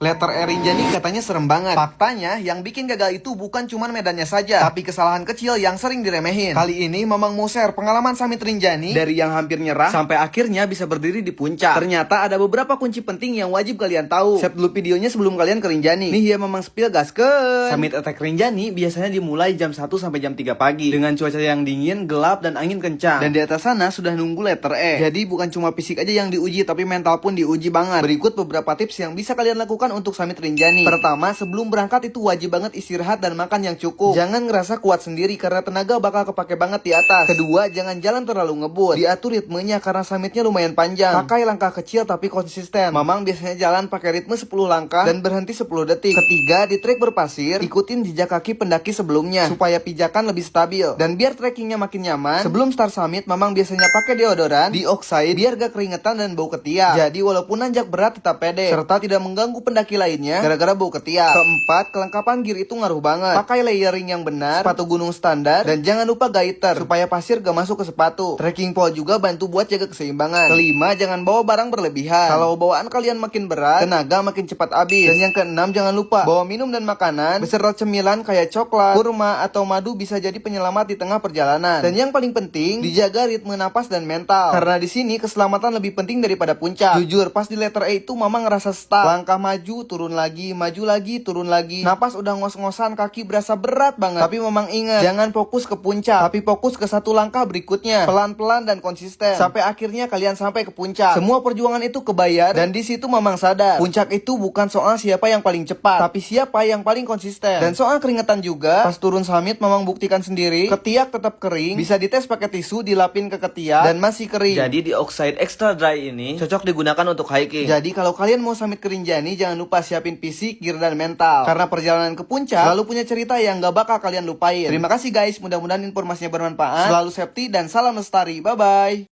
Letter E Rinjani katanya serem banget. Faktanya, yang bikin gagal itu bukan cuma medannya saja, tapi kesalahan kecil yang sering diremehin. Kali ini Mamang mau share pengalaman Summit Rinjani dari yang hampir nyerah sampai akhirnya bisa berdiri di puncak. Ternyata ada beberapa kunci penting yang wajib kalian tahu. Save dulu videonya sebelum kalian ke Rinjani. Nih ya Mamang spill gaskeun. Summit Attack Rinjani biasanya dimulai jam 1 sampai jam 3 pagi dengan cuaca yang dingin, gelap dan angin kencang. Dan di atas sana sudah nunggu letter E. Jadi bukan cuma fisik aja yang diuji, tapi mental pun diuji banget. Berikut beberapa tips yang bisa kalian lakukan untuk Summit Rinjani. Pertama, sebelum berangkat itu wajib banget istirahat dan makan yang cukup. Jangan ngerasa kuat sendiri karena tenaga bakal kepake banget di atas. Kedua, jangan jalan terlalu ngebut. Diatur ritmenya karena summitnya lumayan panjang. Pakai langkah kecil tapi konsisten. Mamang biasanya jalan pakai ritme 10 langkah dan berhenti 10 detik. Ketiga, di trek berpasir, ikutin jejak kaki pendaki sebelumnya supaya pijakan lebih stabil. Dan biar trekkingnya makin nyaman, sebelum start summit, Mamang biasanya pakai deodoran, dioxide biar gak keringetan dan bau ketiak. Jadi walaupun nanjak berat tetap pede serta tidak mengganggu pendaki lainnya gara-gara bau ketiak. Keempat, kelengkapan gear itu ngaruh banget. Pakai layering yang benar, sepatu gunung standar, dan jangan lupa gaiter supaya pasir gak masuk ke sepatu. Trekking pole juga bantu buat jaga keseimbangan. Kelima, jangan bawa barang berlebihan. Kalau bawaan kalian makin berat, tenaga makin cepat habis. Dan yang keenam, jangan lupa bawa minum dan makanan beserta cemilan kayak coklat, kurma, atau madu bisa jadi penyelamat di tengah perjalanan. Dan yang paling penting, dijaga ritme napas dan mental. Karena di sini keselamatan lebih penting daripada puncak. Jujur, pas di letter E itu Mama ngerasa stuck. Langkah maju, turun lagi, turun lagi. Napas udah ngos-ngosan, kaki berasa berat banget. Tapi Mamang ingat, jangan fokus ke puncak, tapi fokus ke satu langkah berikutnya. Pelan-pelan dan konsisten. Sampai akhirnya kalian sampai ke puncak. Semua perjuangan itu kebayar, dan di situ Mamang sadar, puncak itu bukan soal siapa yang paling cepat, tapi siapa yang paling konsisten. Dan soal keringetan juga, pas turun summit Mamang buktikan sendiri, ketiak tetap kering, bisa dites pakai tisu, dilapin ke ketiak, dan masih kering. Jadi di Oxide Extra Dry ini cocok digunakan untuk hiking. Jadi kalau kalian mau summit ke Rinjani, jangan lupa siapin fisik, gear, dan mental. Karena perjalanan ke puncak selalu punya cerita yang gak bakal kalian lupain. Terima kasih guys, mudah-mudahan informasinya bermanfaat. Selalu safety dan salam lestari. Bye-bye.